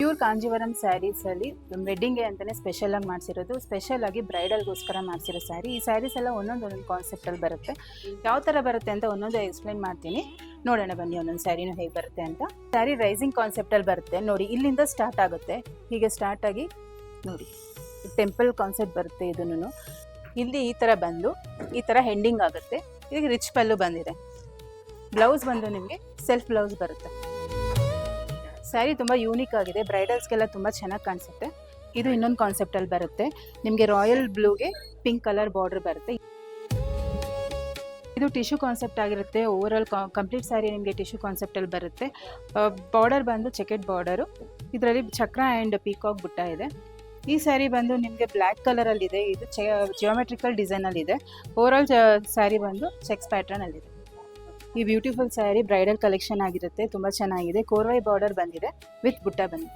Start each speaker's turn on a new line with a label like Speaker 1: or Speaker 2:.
Speaker 1: Pure Kanjeevaram ಸ್ಯಾರೀಸಲ್ಲಿ ವೆಡ್ಡಿಂಗ್ಗೆ ಅಂತಲೇ ಸ್ಪೆಷಲಾಗಿ ಮಾಡಿಸಿರೋದು, ಸ್ಪೆಷಲಾಗಿ ಬ್ರೈಡಲ್ಗೋಸ್ಕರ ಮಾಡಿಸಿರೋ ಸ್ಯಾರಿ. ಈ ಸ್ಯಾರೀಸ್ ಎಲ್ಲ ಒಂದೊಂದು ಕಾನ್ಸೆಪ್ಟಲ್ಲಿ ಬರುತ್ತೆ. ಯಾವ ಥರ ಬರುತ್ತೆ ಅಂತ ಒಂದೊಂದು ಎಕ್ಸ್ಪ್ಲೈನ್ ಮಾಡ್ತೀನಿ, ನೋಡೋಣ ಬನ್ನಿ ಒಂದೊಂದು ಸ್ಯಾರಿನೂ ಹೇಗೆ ಬರುತ್ತೆ ಅಂತ. ಸ್ಯಾರಿ ರೈಸಿಂಗ್ ಕಾನ್ಸೆಪ್ಟಲ್ಲಿ ಬರುತ್ತೆ ನೋಡಿ, ಇಲ್ಲಿಂದ ಸ್ಟಾರ್ಟ್ ಆಗುತ್ತೆ. ಹೀಗೆ ಸ್ಟಾರ್ಟ್ ಆಗಿ ನೋಡಿ ಟೆಂಪಲ್ ಕಾನ್ಸೆಪ್ಟ್ ಬರುತ್ತೆ. ಇದನ್ನು ಇಲ್ಲಿ ಈ ಥರ ಬಂದು ಈ ಥರ ಹೆಂಡಿಂಗ್ ಆಗುತ್ತೆ. ಇದಕ್ಕೆ ರಿಚ್ ಪಲ್ಲು ಬಂದಿದೆ. ಬ್ಲೌಸ್ ಬಂದು ನಿಮಗೆ ಸೆಲ್ಫ್ ಬ್ಲೌಸ್ ಬರುತ್ತೆ. ಸ್ಯಾರಿ ತುಂಬ ಯೂನಿಕ್ ಆಗಿದೆ, ಬ್ರೈಡಲ್ಸ್ಗೆಲ್ಲ ತುಂಬ ಚೆನ್ನಾಗಿ ಕಾಣಿಸುತ್ತೆ. ಇದು ಇನ್ನೊಂದು ಕಾನ್ಸೆಪ್ಟಲ್ಲಿ ಬರುತ್ತೆ. ನಿಮಗೆ ರಾಯಲ್ ಬ್ಲೂಗೆ ಪಿಂಕ್ ಕಲರ್ ಬಾರ್ಡರ್ ಬರುತ್ತೆ. ಇದು ಟಿಶ್ಯೂ ಕಾನ್ಸೆಪ್ಟ್ ಆಗಿರುತ್ತೆ. ಓವರಾಲ್ ಕಂಪ್ಲೀಟ್ ಸ್ಯಾರಿ ನಿಮಗೆ ಟಿಶ್ಯೂ ಕಾನ್ಸೆಪ್ಟಲ್ಲಿ ಬರುತ್ತೆ. ಬಾರ್ಡರ್ ಬಂದು ಚೆಕೆಟ್ ಬಾರ್ಡರು, ಇದರಲ್ಲಿ ಚಕ್ರ ಆ್ಯಂಡ್ ಪೀಕಾಕ್ ಬುಟ್ಟ ಇದೆ. ಈ ಸ್ಯಾರಿ ಬಂದು ನಿಮಗೆ ಬ್ಲ್ಯಾಕ್ ಕಲರಲ್ಲಿದೆ. ಇದು ಜಿಯೋಮೆಟ್ರಿಕಲ್ ಡಿಸೈನಲ್ಲಿದೆ. ಓವರಾಲ್ ಸ್ಯಾರಿ ಬಂದು ಚೆಕ್ಸ್ ಪ್ಯಾಟ್ರನಲ್ಲಿದೆ. ಈ ಬ್ಯೂಟಿಫುಲ್ ಸ್ಯಾರಿ ಬ್ರೈಡಲ್ ಕಲೆಕ್ಷನ್ ಆಗಿರುತ್ತೆ, ತುಂಬ ಚೆನ್ನಾಗಿದೆ. ಕೋರ್ವೈ ಬಾರ್ಡರ್ ಬಂದಿದೆ ವಿತ್ ಬುಟ್ಟ ಬಂದಿದೆ.